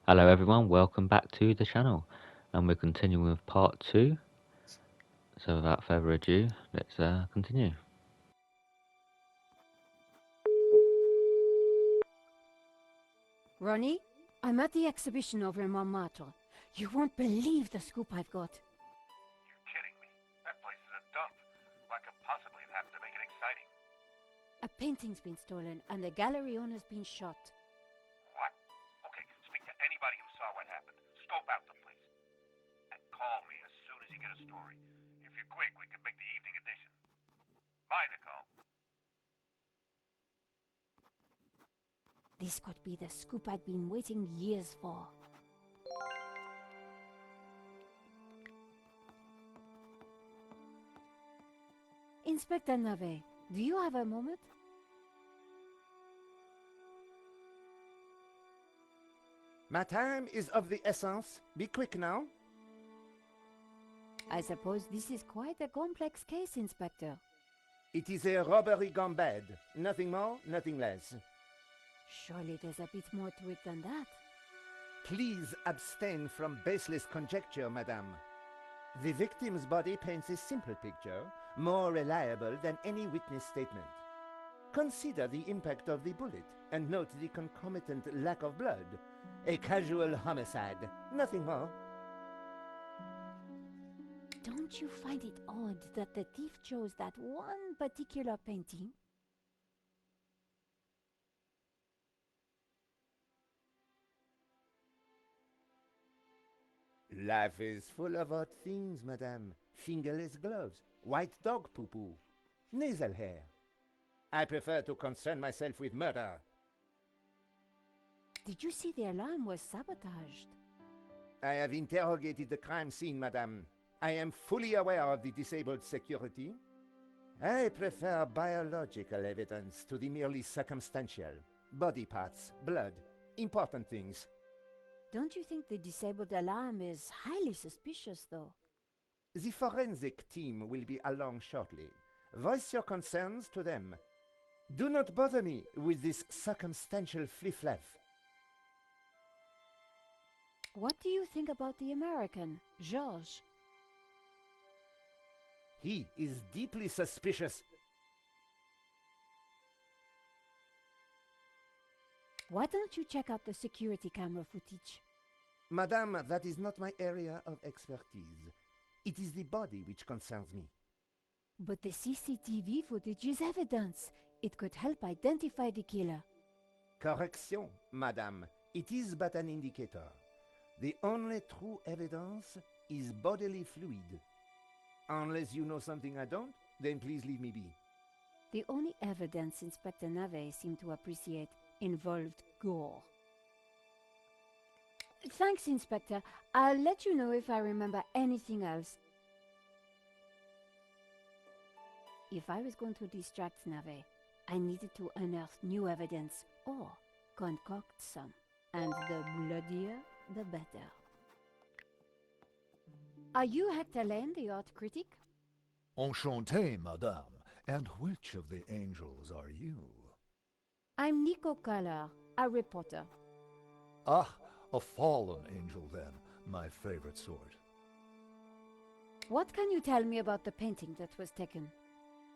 Hello everyone, welcome back to the channel, and we're continuing with part 2. So without further ado, let's continue. Ronnie, I'm at the exhibition over in Montmartre. You won't believe the scoop I've got. You're kidding me. That place is a dump. What could possibly have happened to make it exciting? A painting's been stolen and the gallery owner's been shot. What? Okay, speak to anybody who saw what happened. Scope out the place. And call me as soon as you get a story. If you're quick, we can make the evening edition. Bye, Nicole. This could be the scoop I'd been waiting years for. Inspector Nave, do you have a moment? My time is of the essence. Be quick now. I suppose this is quite a complex case, Inspector. It is a robbery gone bad. Nothing more, nothing less. Surely there's a bit more to it than that. Please abstain from baseless conjecture, madame. The victim's body paints a simple picture, more reliable than any witness statement. Consider the impact of the bullet, and note the concomitant lack of blood. A casual homicide, nothing more. Don't you find it odd that the thief chose that one particular painting? Life is full of odd things, madame. Fingerless gloves, white dog poo-poo, nasal hair. I prefer to concern myself with murder. Did you see the alarm was sabotaged? I have interrogated the crime scene, madame. I am fully aware of the disabled security. I prefer biological evidence to the merely circumstantial. Body parts, blood, important things. Don't you think the disabled alarm is highly suspicious, though? The forensic team will be along shortly. Voice your concerns to them. Do not bother me with this circumstantial fliff-laff. What do you think about the American, Georges? He is deeply suspicious. Why don't you check out the security camera footage? Madame, that is not my area of expertise. It is the body which concerns me. But the CCTV footage is evidence. It could help identify the killer. Correction, madame. It is but an indicator. The only true evidence is bodily fluid. Unless you know something I don't, then please leave me be. The only evidence Inspector Nave seemed to appreciate involved gore. Thanks, Inspector. I'll let you know if I remember anything else. If I was going to distract Nave, I needed to unearth new evidence or concoct some. And the bloodier, the better. Are you Hector Lane, the art critic? Enchanté, madame. And which of the angels are you? I'm Nico Collar, a reporter. Ah, a fallen angel then, my favorite sort. What can you tell me about the painting that was taken?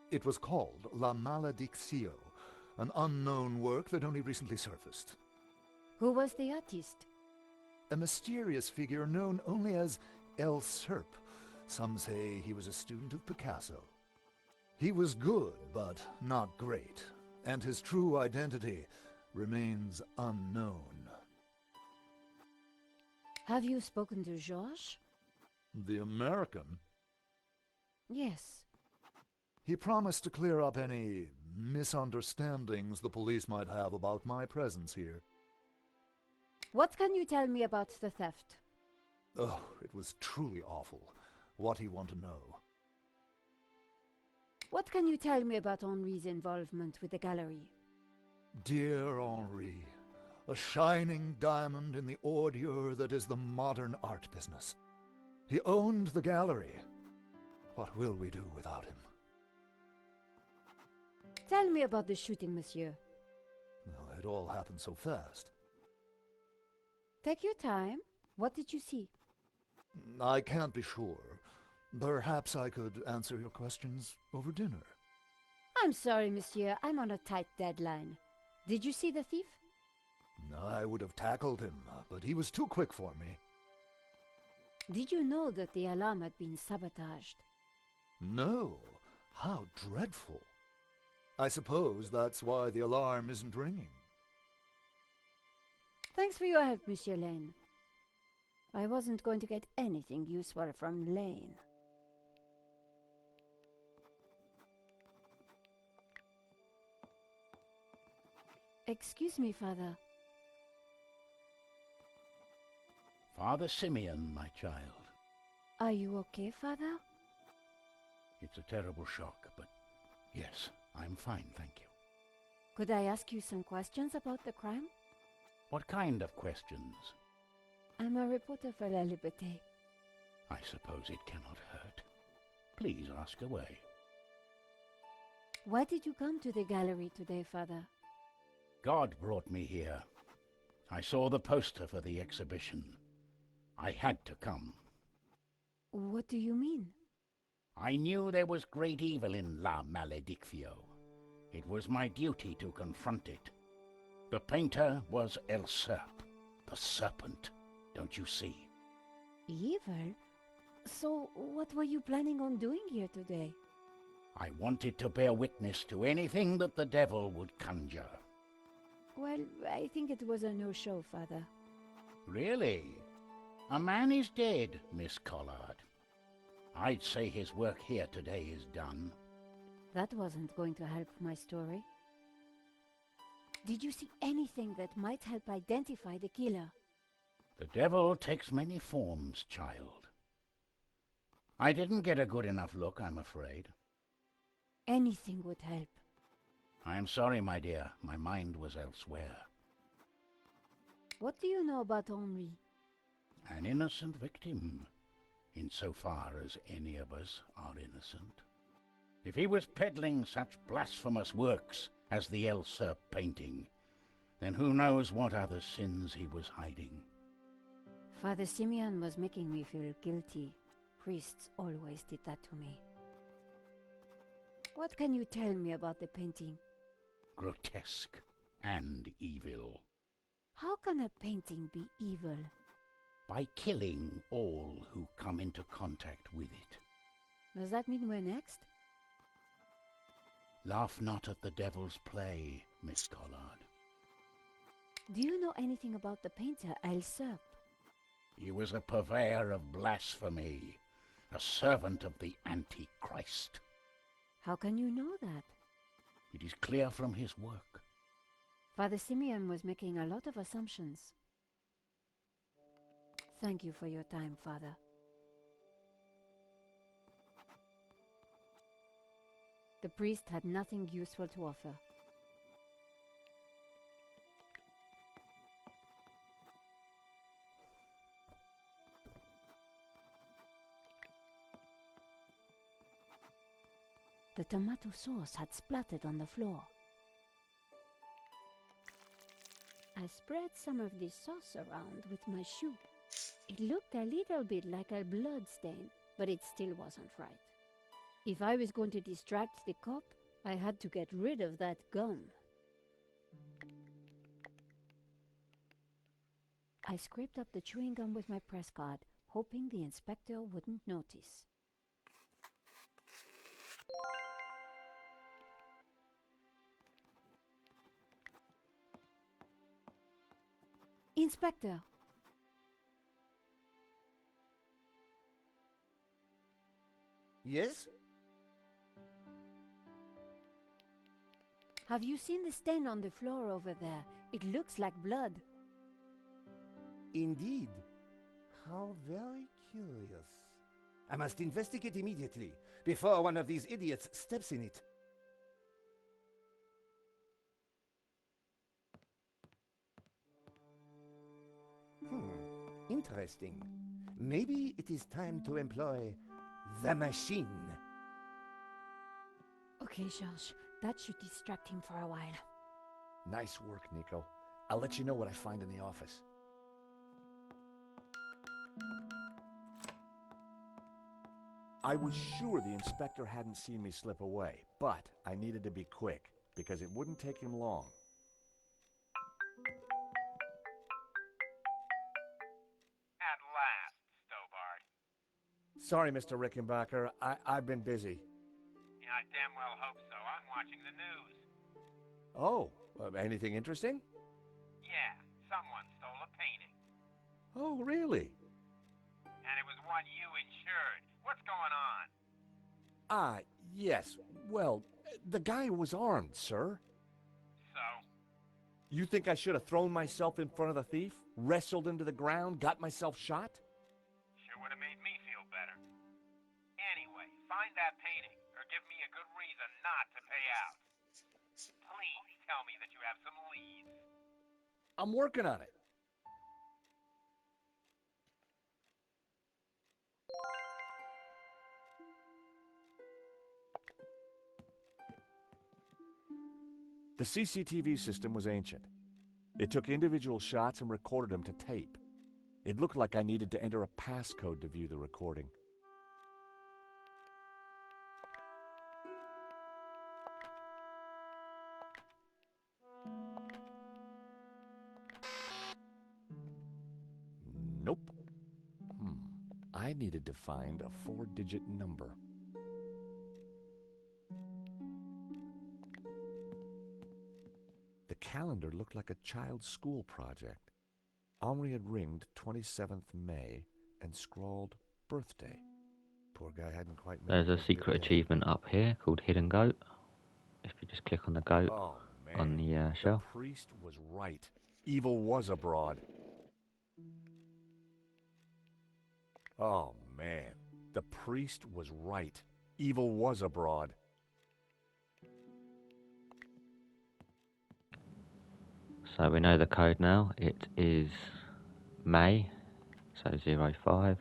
It was called La Malediccio, an unknown work that only recently surfaced. Who was the artist? A mysterious figure known only as El Serp. Some say he was a student of Picasso. He was good, but not great, and his true identity remains unknown. Have you spoken to Georges? The American? Yes. He promised to clear up any misunderstandings the police might have about my presence here. What can you tell me about the theft? Oh, it was truly awful. What do you want to know? What can you tell me about Henri's involvement with the gallery? Dear Henri, a shining diamond in the ordure that is the modern art business. He owned the gallery. What will we do without him? Tell me about the shooting, monsieur. Well, it all happened so fast. Take your time. What did you see? I can't be sure. Perhaps I could answer your questions over dinner. I'm sorry, monsieur. I'm on a tight deadline. Did you see the thief? I would have tackled him, but he was too quick for me. Did you know that the alarm had been sabotaged? No. How dreadful. I suppose that's why the alarm isn't ringing. Thanks for your help, Monsieur Lane. I wasn't going to get anything useful from Lane. Excuse me, Father. Father Simeon, my child. Are you okay, Father? It's a terrible shock, but yes, I'm fine, thank you. Could I ask you some questions about the crime? What kind of questions? I'm a reporter for La Liberté. I suppose it cannot hurt. Please ask away. Why did you come to the gallery today, Father? God brought me here. I saw the poster for the exhibition. I had to come. What do you mean? I knew there was great evil in La Maledictio. It was my duty to confront it. The painter was El Serp, the Serpent, don't you see? Evil? So, what were you planning on doing here today? I wanted to bear witness to anything that the devil would conjure. Well, I think it was a no-show, Father. Really? A man is dead, Miss Collard. I'd say his work here today is done. That wasn't going to help my story. Did you see anything that might help identify the killer? The devil takes many forms, child. I didn't get a good enough look, I'm afraid. Anything would help. I'm sorry, my dear. My mind was elsewhere. What do you know about Henri? An innocent victim, insofar as any of us are innocent. If he was peddling such blasphemous works as the El Serp painting, then who knows what other sins he was hiding. Father Simeon was making me feel guilty. Priests always did that to me. What can you tell me about the painting? Grotesque and evil. How can a painting be evil? By killing all who come into contact with it. Does that mean we're next? Laugh not at the devil's play, Miss Collard. Do you know anything about the painter El Serp? He was a purveyor of blasphemy, a servant of the Antichrist. How can you know that? It is clear from his work. Father Simeon was making a lot of assumptions. Thank you for your time, Father. The priest had nothing useful to offer. The tomato sauce had splattered on the floor. I spread some of this sauce around with my shoe. It looked a little bit like a blood stain, but it still wasn't right. If I was going to distract the cop, I had to get rid of that gum. I scraped up the chewing gum with my press card, hoping the inspector wouldn't notice. Inspector! Yes? Have you seen the stain on the floor over there? It looks like blood. Indeed. How very curious. I must investigate immediately, before one of these idiots steps in it. Interesting. Maybe it is time to employ the machine. Okay, Georges, that should distract him for a while. Nice work, Nico. I'll let you know what I find in the office. I was sure the inspector hadn't seen me slip away, but I needed to be quick, because it wouldn't take him long. At last, Stobart. Sorry, Mr. Rickenbacker. I've been busy. Yeah, I damn well hope so. I'm watching the news. Oh, anything interesting? Yeah, someone stole a painting. Oh, really? And it was one you insured. What's going on? Ah, yes. Well, the guy was armed, sir. So? You think I should have thrown myself in front of the thief, wrestled him to the ground, got myself shot? Sure would have made me feel better. Anyway, find that painting, or give me a good reason not to pay out. Please tell me that you have some leads. I'm working on it. The CCTV system was ancient. It took individual shots and recorded them to tape. It looked like I needed to enter a passcode to view the recording. Nope. I needed to find a 4-digit number. The calendar looked like a child's school project. Henri had ringed 27th May and scrawled birthday. Poor guy hadn't quite made There's it a to secret midday. achievement up here called Hidden Goat. If you just click on the goat Oh, man. on the The shelf. priest was right. Evil was abroad. Oh, man. The priest was right. Evil was abroad. So we know the code now. It is May, so 05,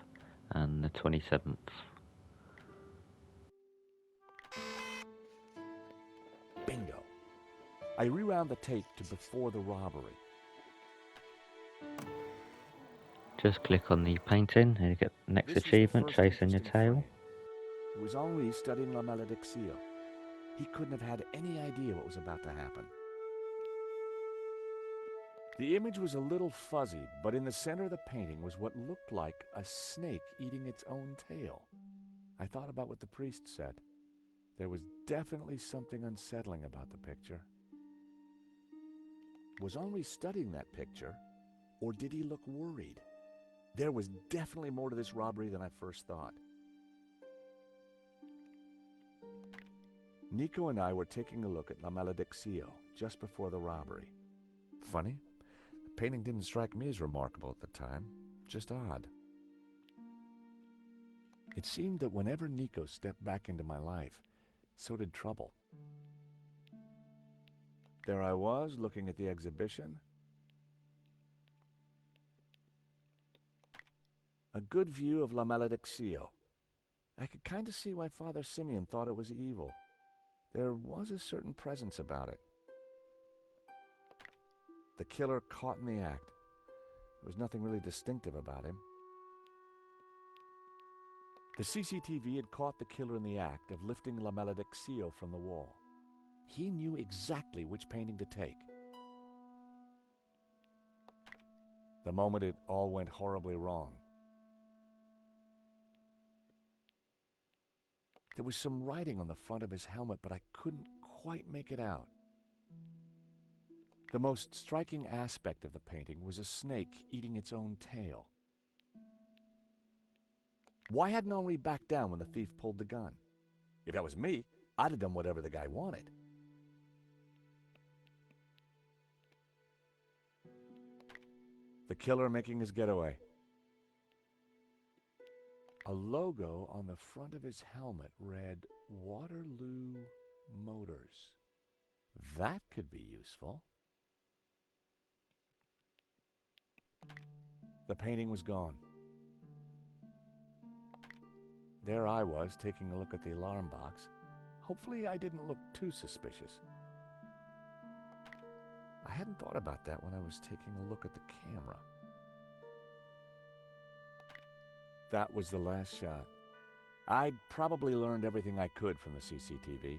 and the 27th. Bingo. I rewound the tape to before the robbery. Just click on the painting and you get the next This was the achievement, first chasing your interesting tail. frame. It was Henri studying La Malédiction. He couldn't have had any idea what was about to happen. The image was a little fuzzy, but in the center of the painting was what looked like a snake eating its own tail. I thought about what the priest said. There was definitely something unsettling about the picture. Was Henri studying that picture, or did he look worried? There was definitely more to this robbery than I first thought. Nico and I were taking a look at La Malédiction just before the robbery. Funny, the painting didn't strike me as remarkable at the time, just odd. It seemed that whenever Nico stepped back into my life, so did trouble. There I was, looking at the exhibition. A good view of La Malédiction. I could kind of see why Father Simeon thought it was evil. There was a certain presence about it. The killer caught in the act. There was nothing really distinctive about him. The CCTV had caught the killer in the act of lifting La Malédiction from the wall. He knew exactly which painting to take. The moment it all went horribly wrong. There was some writing on the front of his helmet, but I couldn't quite make it out. The most striking aspect of the painting was a snake eating its own tail. Why hadn't Henri backed down when the thief pulled the gun? If that was me, I'd have done whatever the guy wanted. The killer making his getaway. A logo on the front of his helmet read Waterloo Motors. That could be useful. The painting was gone. There I was, taking a look at the alarm box. Hopefully I didn't look too suspicious. I hadn't thought about that when I was taking a look at the camera. That was the last shot. I'd probably learned everything I could from the CCTV.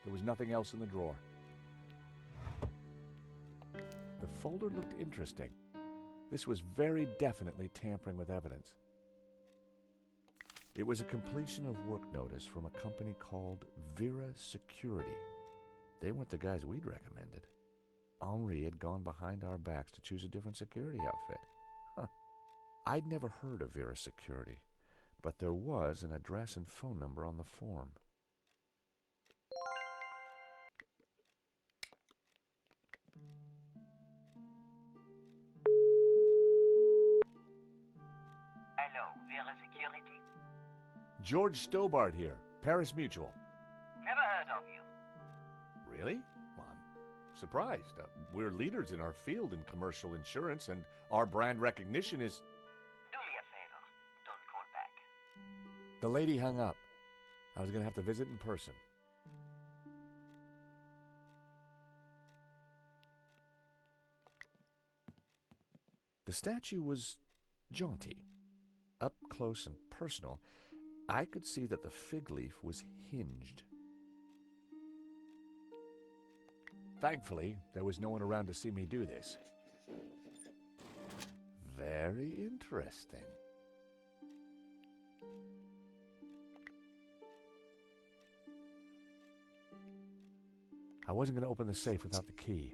There was nothing else in the drawer. The folder looked interesting. This was very definitely tampering with evidence. It was a completion of work notice from a company called Vera Security. They weren't the guys we'd recommended. Henri had gone behind our backs to choose a different security outfit. Huh. I'd never heard of Vera Security, but there was an address and phone number on the form. Hello, Vera Security? George Stobart here, Paris Mutual. Never heard of you. Really? Well, I'm surprised. We're leaders in our field in commercial insurance, and our brand recognition is... Do me a favor. Don't call back. The lady hung up. I was going to have to visit in person. The statue was jaunty. Up close and personal, I could see that the fig leaf was hinged. Thankfully, there was no one around to see me do this. Very interesting. I wasn't going to open the safe without the key.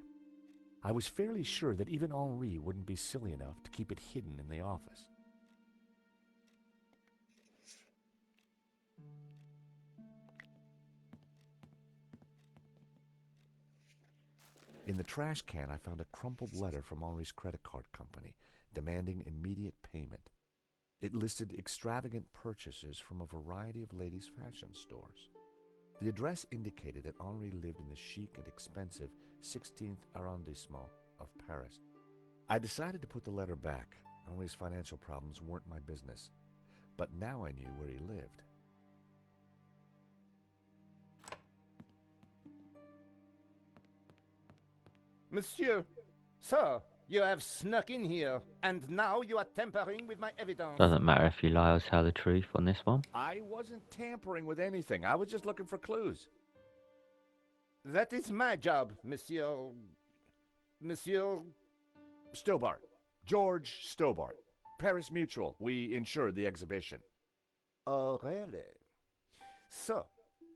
I was fairly sure that even Henri wouldn't be silly enough to keep it hidden in the office. In the trash can, I found a crumpled letter from Henri's credit card company demanding immediate payment. It listed extravagant purchases from a variety of ladies' fashion stores. The address indicated that Henri lived in the chic and expensive 16th arrondissement of Paris. I decided to put the letter back. Henri's financial problems weren't my business. But now I knew where he lived. Monsieur, sir, you have snuck in here, and now you are tampering with my evidence. Doesn't matter if you lie or tell the truth on this one. I wasn't tampering with anything. I was just looking for clues. That is my job, Monsieur... Monsieur... Stobart. George Stobart. Paris Mutual. We insured the exhibition. Oh, really? So,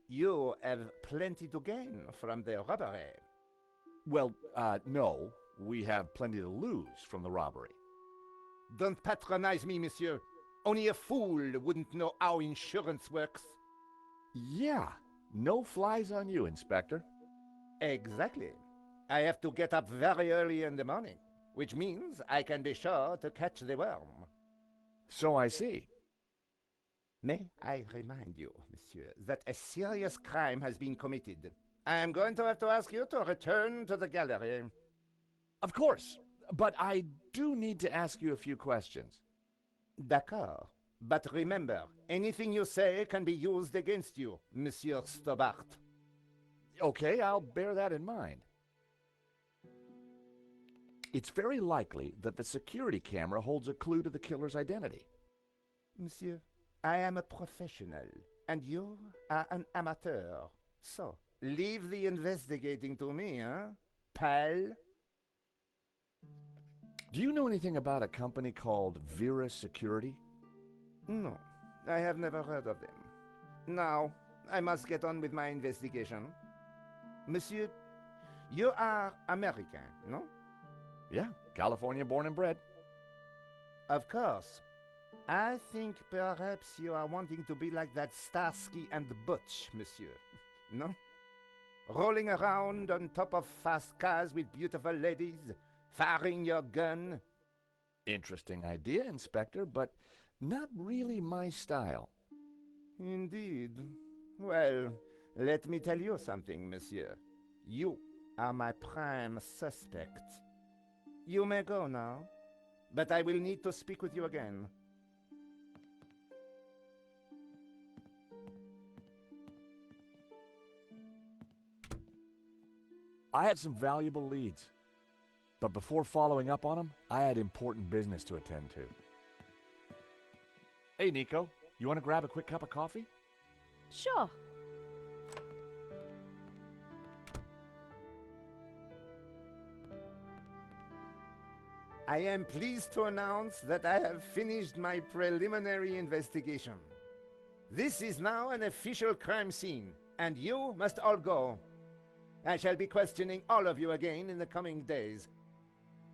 you have plenty to gain from the robbery. Well, no. We have plenty to lose from the robbery. Don't patronize me, monsieur. Only a fool wouldn't know how insurance works. Yeah. No flies on you, Inspector. Exactly. I have to get up very early in the morning, which means I can be sure to catch the worm. So I see. May I remind you, monsieur, that a serious crime has been committed. I am going to have to ask you to return to the gallery. Of course. But I do need to ask you a few questions. D'accord. But remember, anything you say can be used against you, Monsieur Stobart. Okay, I'll bear that in mind. It's very likely that the security camera holds a clue to the killer's identity. Monsieur, I am a professional, and you are an amateur. So, leave the investigating to me, huh, pal? Do you know anything about a company called Vera Security? No, I have never heard of them. Now, I must get on with my investigation. Monsieur, you are American, no? Yeah, California born and bred. Of course. I think perhaps you are wanting to be like that Starsky and Butch, monsieur. No? Rolling around on top of fast cars with beautiful ladies, firing your gun. Interesting idea, Inspector, but not really my style. Indeed. Well, let me tell you something, monsieur. You are my prime suspect. You may go now, but I will need to speak with you again. I had some valuable leads. But before following up on them, I had important business to attend to. Hey, Nico, you want to grab a quick cup of coffee? Sure. I am pleased to announce that I have finished my preliminary investigation. This is now an official crime scene, and you must all go. I shall be questioning all of you again in the coming days.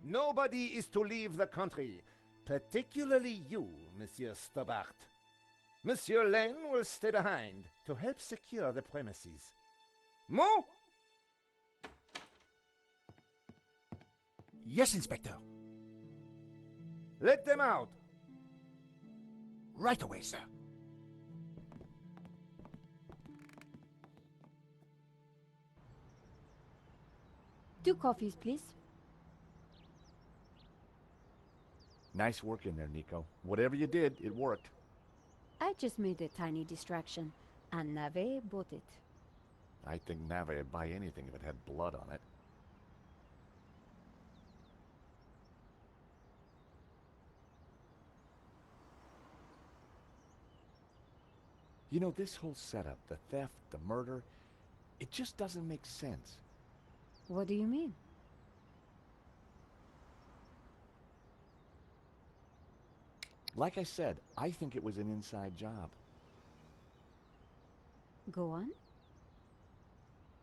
Nobody is to leave the country, particularly you, Monsieur Stobart. Monsieur Lane will stay behind to help secure the premises. Mo? Yes, Inspector. Let them out. Right away, sir. Two coffees, please. Nice work in there, Nico. Whatever you did, it worked. I just made a tiny distraction, and Nave bought it. I think Nave would buy anything if it had blood on it. You know, this whole setup, the theft, the murder, it just doesn't make sense. What do you mean? Like I said, I think it was an inside job. Go on.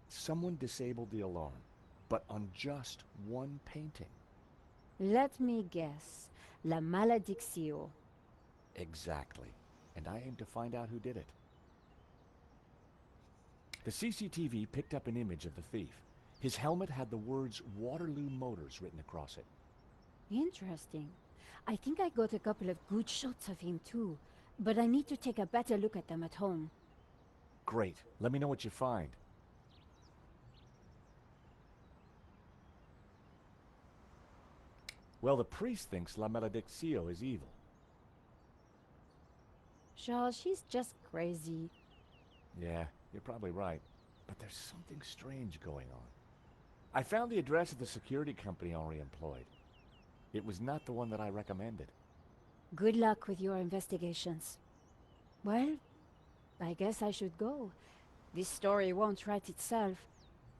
Someone disabled the alarm, but on just one painting. Let me guess. La Maledictio. Exactly. And I aim to find out who did it. The CCTV picked up an image of the thief. His helmet had the words Waterloo Motors written across it. Interesting. I think I got a couple of good shots of him too, but I need to take a better look at them at home. Great. Let me know what you find. Well, the priest thinks La Maledictio is evil. Charles, she's just crazy. Yeah, you're probably right. But there's something strange going on. I found the address of the security company Henri employed. It was not the one that I recommended. Good luck with your investigations. Well, I guess I should go. This story won't write itself.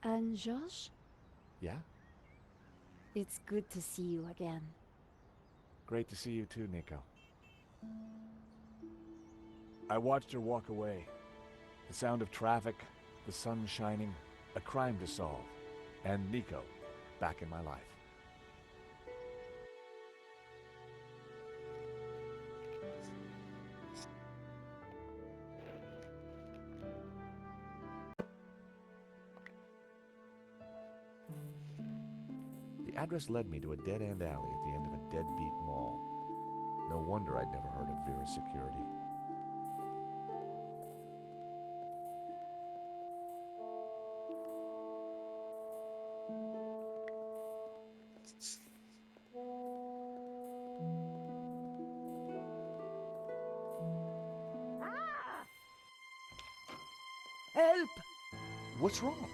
And Georges? Yeah? It's good to see you again. Great to see you too, Nico. I watched her walk away. The sound of traffic, the sun shining, a crime to solve, and Nico back in my life. The address led me to a dead-end alley at the end of a deadbeat mall. No wonder I'd never heard of Vera's security. Help! What's wrong?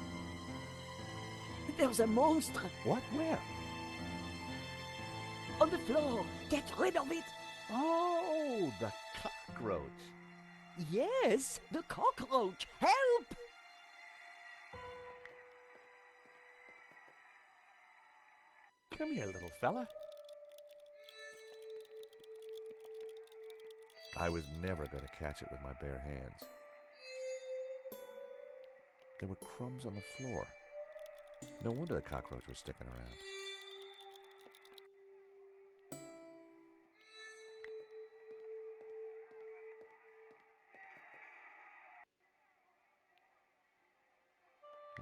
There's a monster What? Where? on the floor. Get rid of it. Oh, the cockroach. Yes, the cockroach. Help! Come here, little fella. I was never going to catch it with my bare hands. There were crumbs on the floor. No wonder the cockroach was sticking around.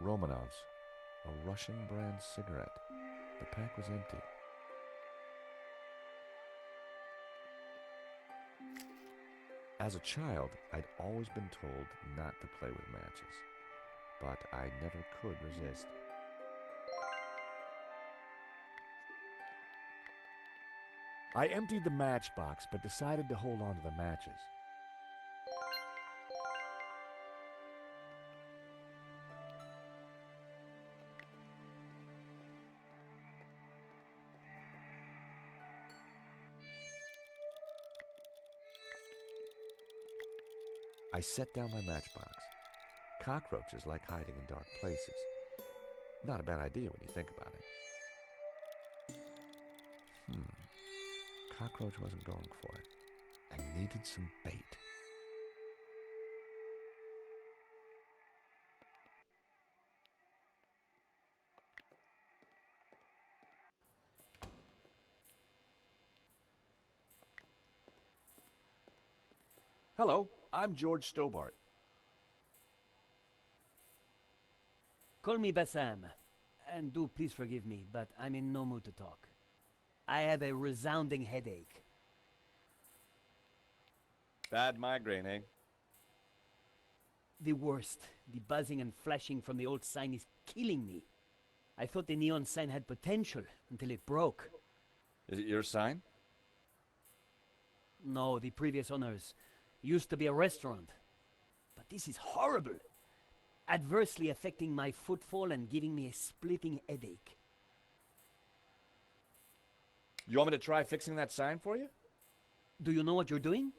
Romanov's, a Russian brand cigarette. The pack was empty. As a child, I'd always been told not to play with matches, but I never could resist. I emptied the matchbox, but decided to hold on to the matches. I set down my matchbox. Cockroaches like hiding in dark places. Not a bad idea when you think about it. Cockroach wasn't going for it. I needed some bait. Hello, I'm George Stobart. Call me Bassam. And do please forgive me, but I'm in no mood to talk. I have a resounding headache. Bad migraine, eh? The worst. The buzzing and flashing from the old sign is killing me. I thought the neon sign had potential until it broke. Is it your sign? No, the previous owners used to be a restaurant. But this is horrible. Adversely affecting my footfall and giving me a splitting headache. You want me to try fixing that sign for you? Do you know what you're doing?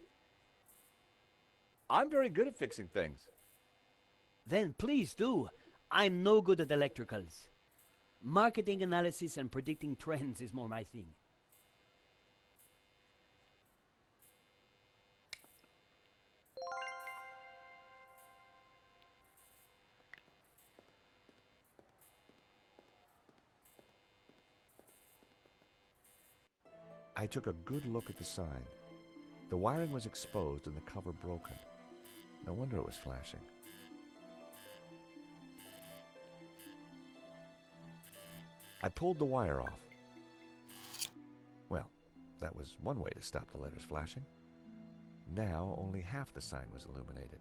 I'm very good at fixing things. Then please do. I'm no good at electricals. Marketing analysis and predicting trends is more my thing. I took a good look at the sign. The wiring was exposed and the cover broken. No wonder it was flashing. I pulled the wire off. Well, that was one way to stop the letters flashing. Now only half the sign was illuminated.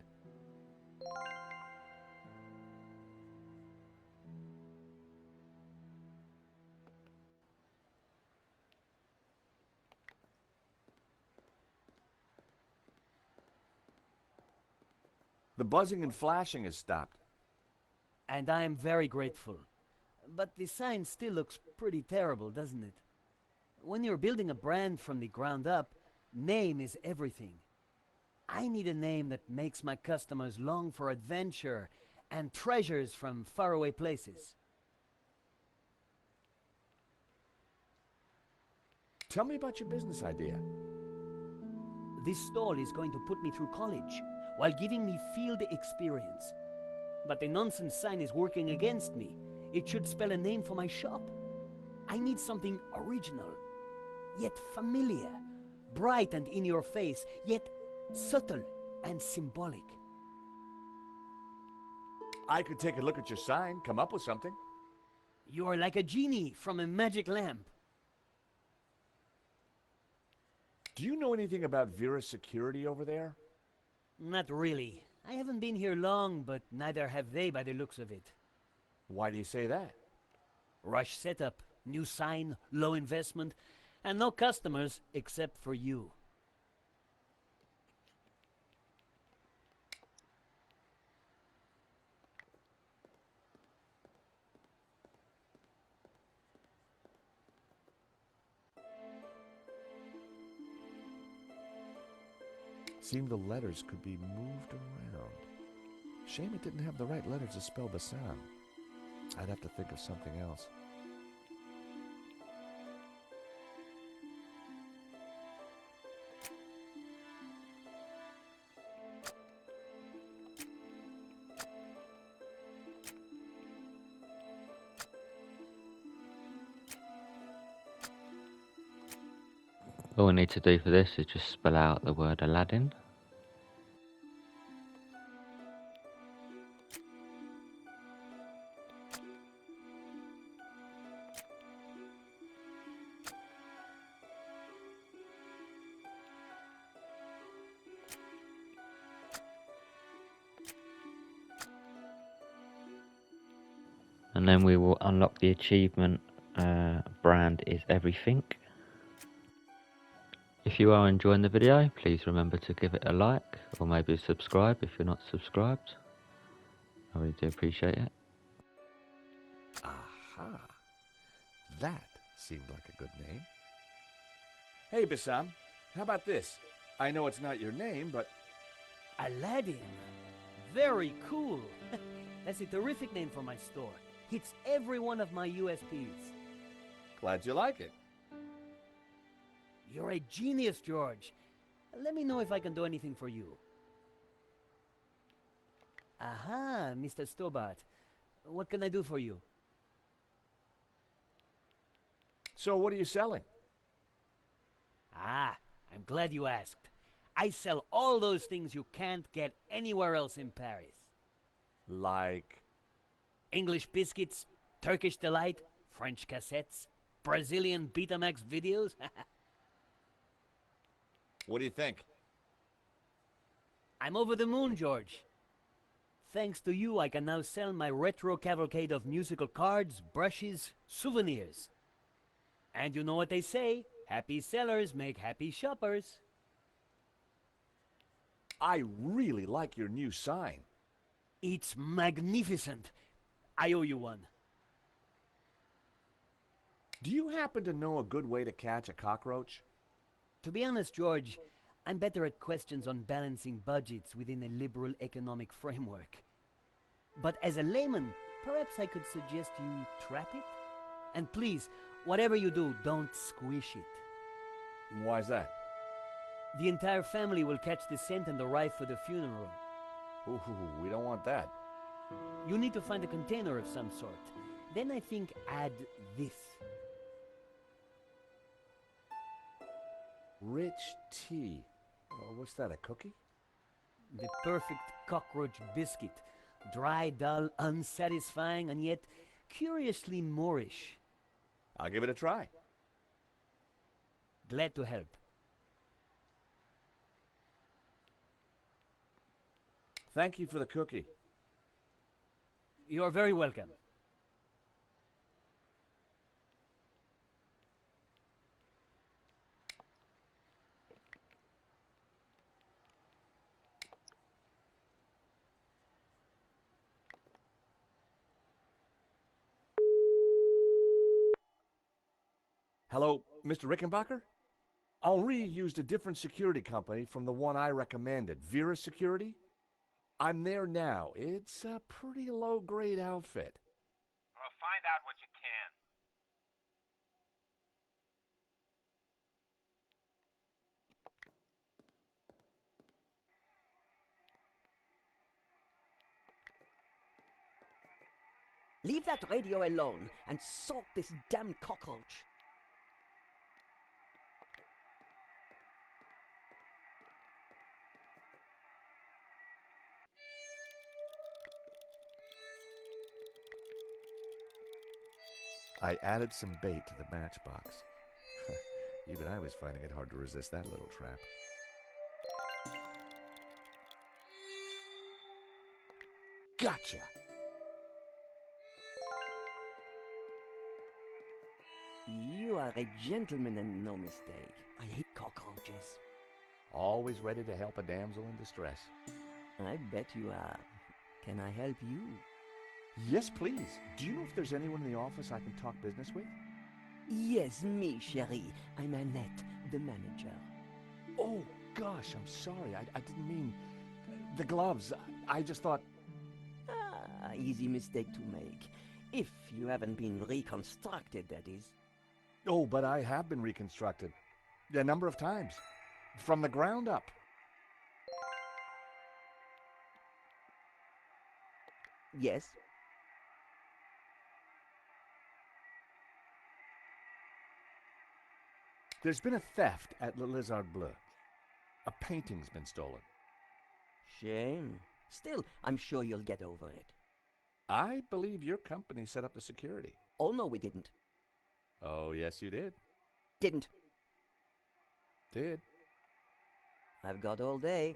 The buzzing and flashing has stopped. And I am very grateful. But the sign still looks pretty terrible, doesn't it? When you're building a brand from the ground up, name is everything. I need a name that makes my customers long for adventure and treasures from faraway places. Tell me about your business idea. This stall is going to put me through college while giving me field experience. But the nonsense sign is working against me. It should spell a name for my shop. I need something original, yet familiar, bright and in your face, yet subtle and symbolic. I could take a look at your sign, come up with something. You're like a genie from a magic lamp. Do you know anything about Vera's security over there? Not really. I haven't been here long, but neither have they by the looks of it. Why do you say that? Rush setup, new sign, low investment, and no customers except for you. Seemed the letters could be moved around. Shame it didn't have the right letters to spell Bassam. I'd have to think of something else. All we need to do for this is just spell out the word Aladdin. And then we will unlock the achievement. Brand is everything. If you are enjoying the video, please remember to give it a like, or maybe subscribe if you're not subscribed. I really do appreciate it. Aha! That seemed like a good name. Hey, Bassam, how about this? I know it's not your name, but Aladdin. Very cool. That's a terrific name for my store. Hits every one of my USPs. Glad you like it. You're a genius, George. Let me know if I can do anything for you. Aha, Mr. Stobart. What can I do for you? So what are you selling? Ah, I'm glad you asked. I sell all those things you can't get anywhere else in Paris. Like... English biscuits, Turkish delight, French cassettes, Brazilian Betamax videos. What do you think? I'm over the moon, George. Thanks to you, I can now sell my retro cavalcade of musical cards, brushes, souvenirs. And you know what they say, happy sellers make happy shoppers. I really like your new sign. It's magnificent. I owe you one. Do you happen to know a good way to catch a cockroach? To be honest, George, I'm better at questions on balancing budgets within a liberal economic framework. But as a layman, perhaps I could suggest you trap it? And please, whatever you do, don't squish it. Why's that? The entire family will catch the scent and arrive for the funeral. Ooh, we don't want that. You need to find a container of some sort. Then I think add this. Rich tea. Oh, what's that, a cookie? The perfect cockroach biscuit. Dry, dull, unsatisfying, and yet curiously Moorish. I'll give it a try. Glad to help. Thank you for the cookie. You're very welcome. Hello, Mr. Rickenbacker? Henri used a different security company from the one I recommended, Vera Security. I'm there now. It's a pretty low-grade outfit. Well, find out what you can. Leave that radio alone and sort this damn cockroach. I added some bait to the matchbox. Even I was finding it hard to resist that little trap. Gotcha! You are a gentleman and no mistake. I hate cockroaches. Always ready to help a damsel in distress. I bet you are. Can I help you? Yes, please. Do you know if there's anyone in the office I can talk business with? Yes, me, chérie. I'm Annette, the manager. Oh, gosh, I'm sorry. I didn't mean... The gloves. I just thought... Ah, easy mistake to make. If you haven't been reconstructed, that is. Oh, but I have been reconstructed. A number of times. From the ground up. Yes. There's been a theft at Le Lézard Bleu. A painting's been stolen. Shame. Still, I'm sure you'll get over it. I believe your company set up the security. Oh, no, we didn't. Oh, yes, you did. Didn't. Did. I've got all day.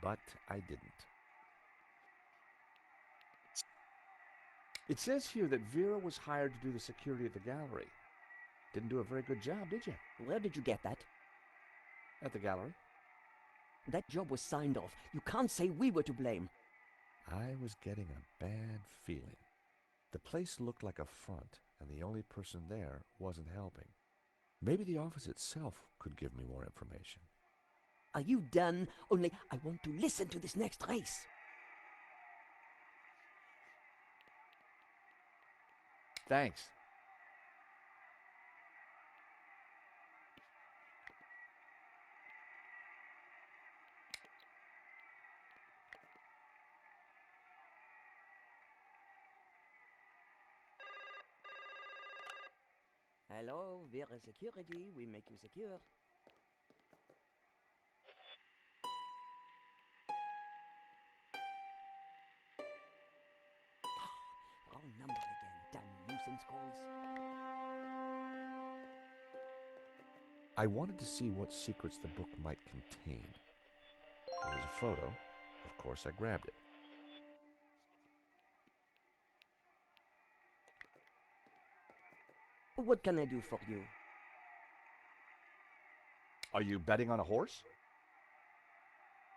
But I didn't. It says here that Vera was hired to do the security of the gallery. Didn't do a very good job, did you? Where did you get that? At the gallery. That job was signed off. You can't say we were to blame. I was getting a bad feeling. The place looked like a front, and the only person there wasn't helping. Maybe the office itself could give me more information. Are you done? Only I want to listen to this next race. Thanks. Hello, we're security. We make you secure. Wrong number again. Damn nuisance calls. I wanted to see what secrets the book might contain. There was a photo. Of course, I grabbed it. What can I do for you? Are you betting on a horse?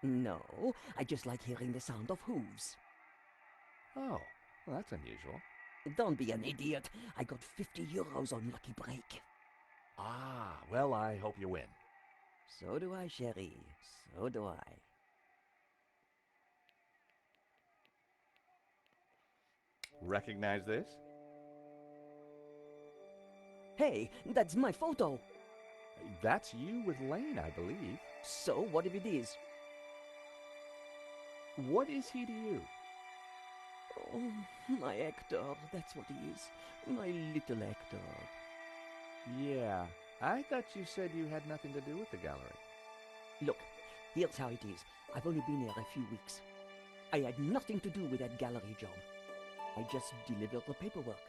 No, I just like hearing the sound of hooves. Oh, well, that's unusual. Don't be an idiot. I got 50 euros on Lucky Break. Ah, well, I hope you win. So do I, Sherry. So do I. Recognize this? Hey, that's my photo. That's you with Lane, I believe. So what if it is? What is he to you? Oh, my Hector, that's what he is. My little Hector. Yeah, I thought you said you had nothing to do with the gallery. Look, here's how it is. I've only been here a few weeks. I had nothing to do with that gallery job. I just delivered the paperwork.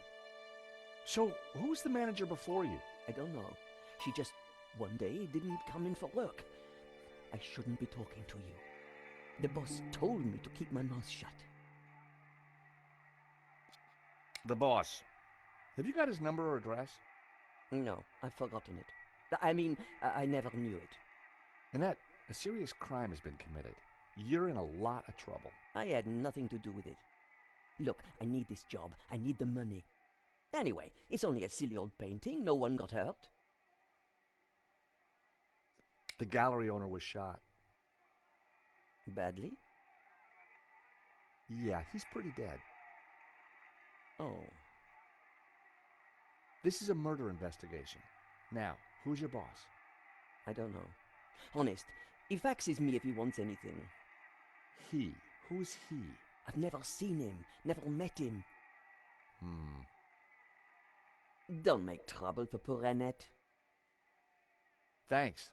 So, who's the manager before you? I don't know. She just, one day, didn't come in for work. I shouldn't be talking to you. The boss told me to keep my mouth shut. The boss. Have you got his number or address? No, I've forgotten it. I mean, I never knew it. Annette, a serious crime has been committed. You're in a lot of trouble. I had nothing to do with it. Look, I need this job. I need the money. Anyway, it's only a silly old painting. No one got hurt. The gallery owner was shot. Badly? Yeah, he's pretty dead. Oh. This is a murder investigation. Now, who's your boss? I don't know. Honest, he faxes me if he wants anything. He. Who's he? I've never seen him, never met him. Don't make trouble for poor Annette. Thanks.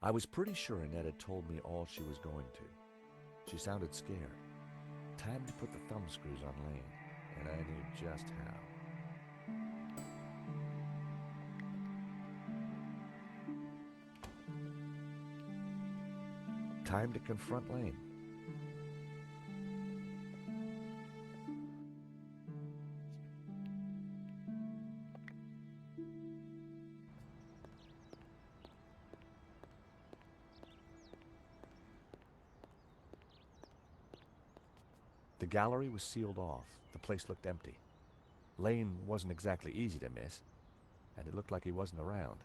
I was pretty sure Annette had told me all she was going to. She sounded scared. Time to put the thumb screws on Lane, and I knew just how. Time to confront Lane. The gallery was sealed off. The place looked empty. Lane wasn't exactly easy to miss, and it looked like he wasn't around.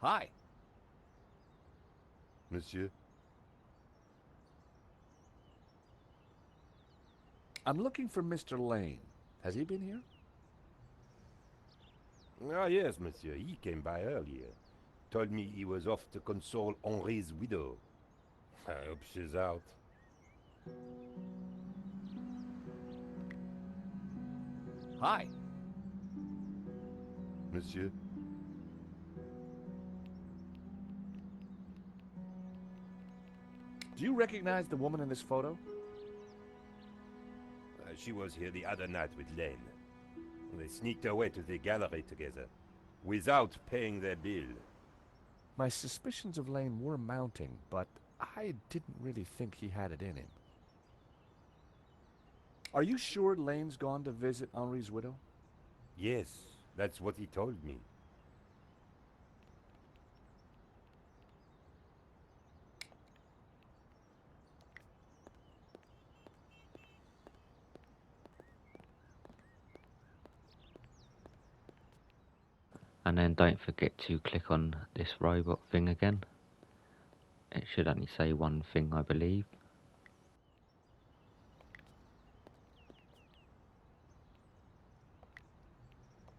Hi. Monsieur? I'm looking for Mr. Lane. Has he been here? Ah, yes, monsieur. He came by earlier. Told me he was off to console Henri's widow. I hope she's out. Hi. Monsieur? Do you recognize the woman in this photo? She was here the other night with Lane. They sneaked away to the gallery together, without paying their bill. My suspicions of Lane were mounting, but I didn't really think he had it in him. Are you sure Lane's gone to visit Henri's widow? Yes, that's what he told me. And then don't forget to click on this robot thing again. It should only say one thing, I believe.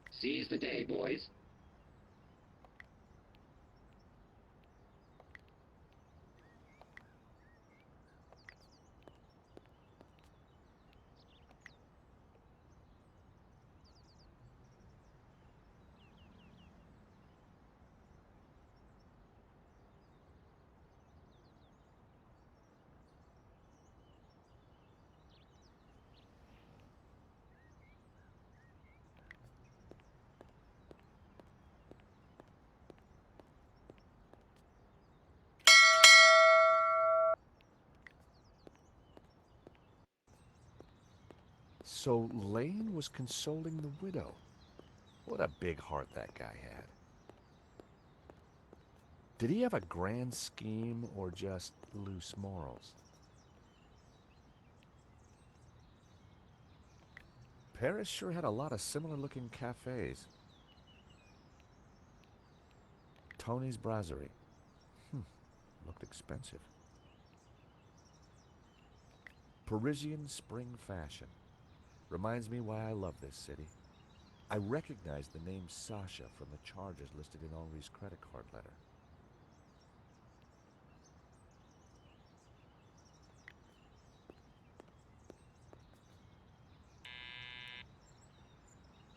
Seize the day, boys. So Lane was consoling the widow. What a big heart that guy had. Did he have a grand scheme or just loose morals? Paris sure had a lot of similar-looking cafes. Tony's Brasserie. Looked expensive. Parisian spring fashion. Reminds me why I love this city. I recognize the name Sasha from the charges listed in Henri's credit card letter.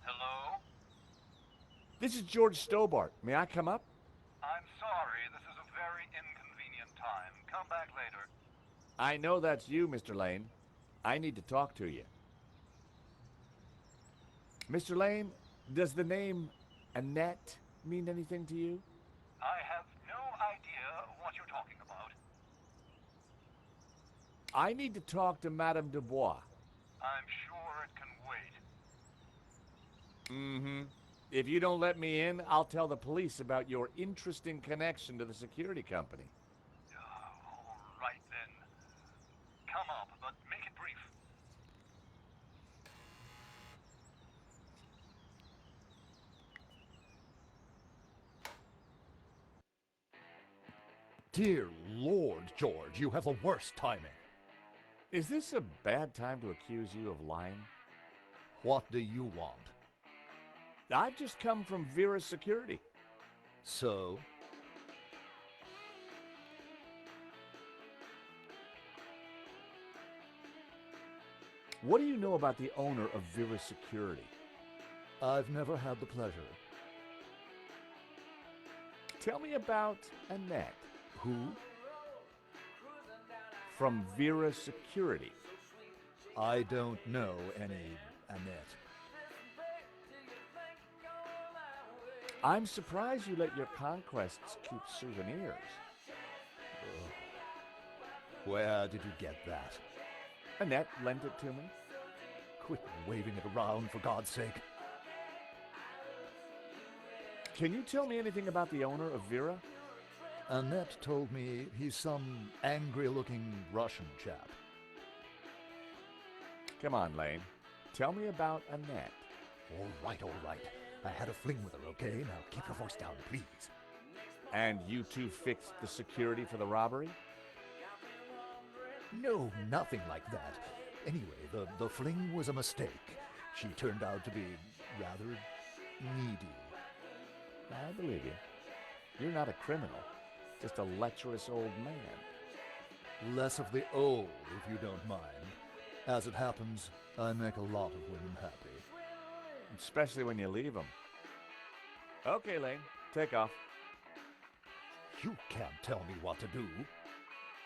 Hello? This is George Stobart. May I come up? I'm sorry, this is a very inconvenient time. Come back later. I know that's you, Mr. Lane. I need to talk to you. Mr. Lane, does the name Annette mean anything to you? I have no idea what you're talking about. I need to talk to Madame Dubois. I'm sure it can wait. Mm-hmm. If you don't let me in, I'll tell the police about your interesting connection to the security company. All right then. Come up, but make it brief. Dear Lord, George, you have the worst timing. Is this a bad time to accuse you of lying? What do you want? I've just come from Vera's security. So? What do you know about the owner of Vera's security? I've never had the pleasure. Tell me about Annette. Who? From Vera Security. I don't know any Annette. I'm surprised you let your conquests keep souvenirs. Where did you get that? Annette lent it to me. Quit waving it around, for God's sake. Can you tell me anything about the owner of Vera? Annette told me he's some angry-looking Russian chap. Come on, Lane. Tell me about Annette. All right. I had a fling with her, okay? Now keep your voice down, please. And you two fixed the security for the robbery? No, nothing like that. Anyway, the fling was a mistake. She turned out to be rather needy. I believe you. You're not a criminal, just a lecherous old man. Less of the old, if you don't mind. As it happens, I make a lot of women happy. Especially when you leave them. Okay, Lane, take off. You can't tell me what to do.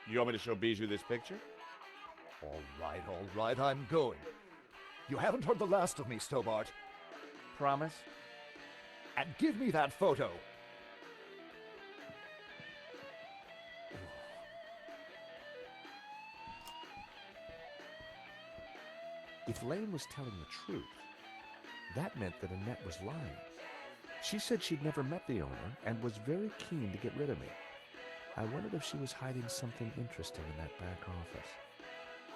You want me to show Bijou this picture? All right, I'm going. You haven't heard the last of me, Stobart. Promise? And give me that photo. If Lane was telling the truth, that meant that Annette was lying. She said she'd never met the owner and was very keen to get rid of me. I wondered if she was hiding something interesting in that back office.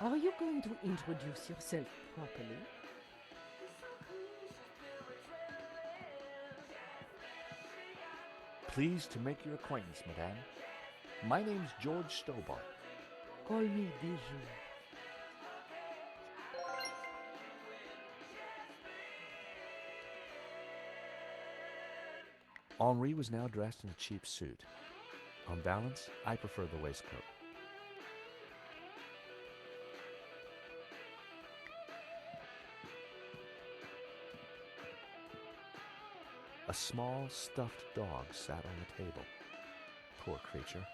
Are you going to introduce yourself properly? Pleased to make your acquaintance, madame. My name's George Stobart. Call me Bijou. Henri was now dressed in a cheap suit. On balance, I prefer the waistcoat. A small stuffed dog sat on the table. Poor creature.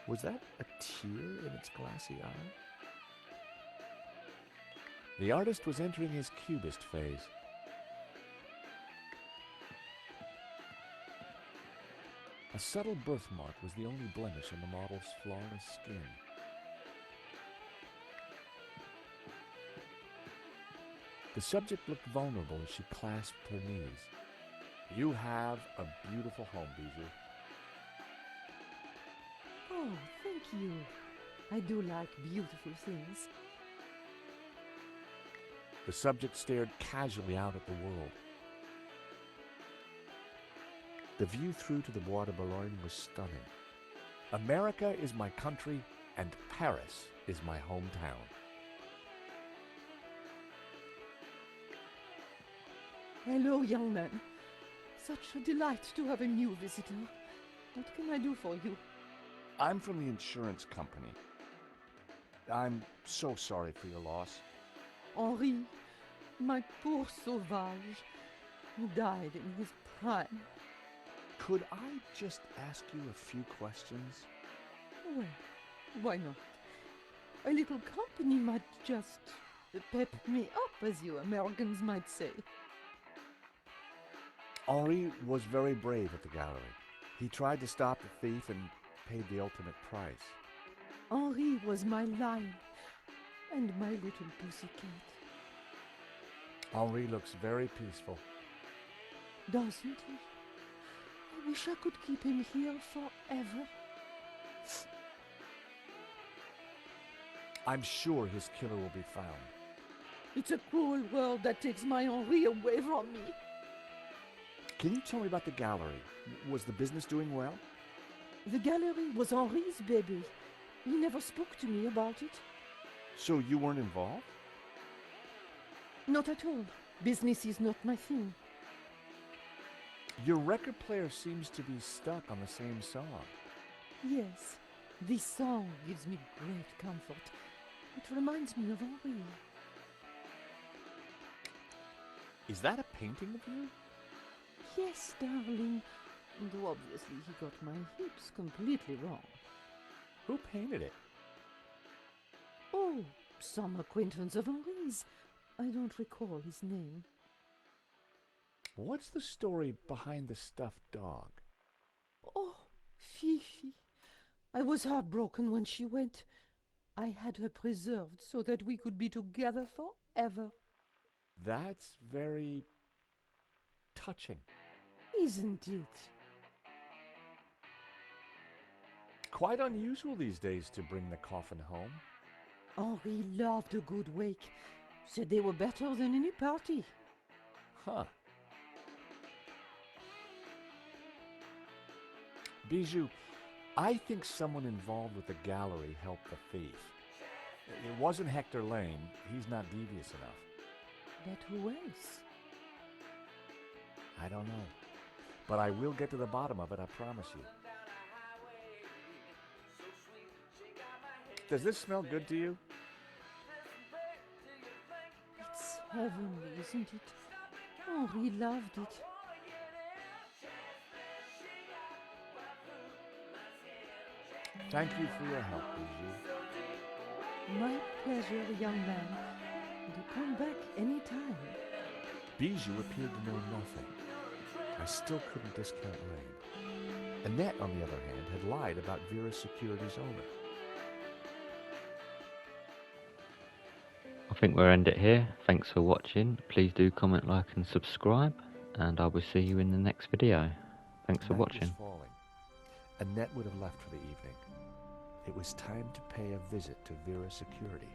Was that a tear in its glassy eye? The artist was entering his cubist phase. A subtle birthmark was the only blemish on the model's flawless skin. The subject looked vulnerable as she clasped her knees. You have a beautiful home, Bijou. Oh, thank you. I do like beautiful things. The subject stared casually out at the world. The view through to the Bois de Boulogne was stunning. America is my country, and Paris is my hometown. Hello, young man. Such a delight to have a new visitor. What can I do for you? I'm from the insurance company. I'm so sorry for your loss. Henri, my poor sauvage. He died in his prime. Could I just ask you a few questions? Well, why not? A little company might just pep me up, as you Americans might say. Henri was very brave at the gallery. He tried to stop the thief and paid the ultimate price. Henri was my lion and my little pussycat. Henri looks very peaceful. Doesn't he? I wish I could keep him here forever. I'm sure his killer will be found. It's a cruel world that takes my Henri away from me. Can you tell me about the gallery? Was the business doing well? The gallery was Henri's baby. He never spoke to me about it. So you weren't involved? Not at all. Business is not my thing. Your record player seems to be stuck on the same song. Yes, this song gives me great comfort. It reminds me of Henri. Is that a painting of you? Yes, darling. Though obviously he got my hips completely wrong. Who painted it? Oh, some acquaintance of Henri's. I don't recall his name. What's the story behind the stuffed dog? Oh, Fifi. I was heartbroken when she went. I had her preserved so that we could be together forever. That's very touching. Isn't it? Quite unusual these days to bring the coffin home. Henri loved a good wake. Said they were better than any party. Huh. Bijou, I think someone involved with the gallery helped the thief. It wasn't Hector Lane. He's not devious enough. But who else? I don't know. But I will get to the bottom of it, I promise you. Does this smell good to you? It's heavenly, isn't it? Henri loved it. Thank you for your help, Bijou. My pleasure, young man. Do come back any time. Bijou appeared to know nothing. I still couldn't discount Rain. Annette, on the other hand, had lied about Vera's security's owner. I think we'll end it here. Thanks for watching. Please do comment, like and subscribe, and I will see you in the next video. Thanks for Night was watching. falling. Annette would have left for the evening. It was time to pay a visit to Vera's security.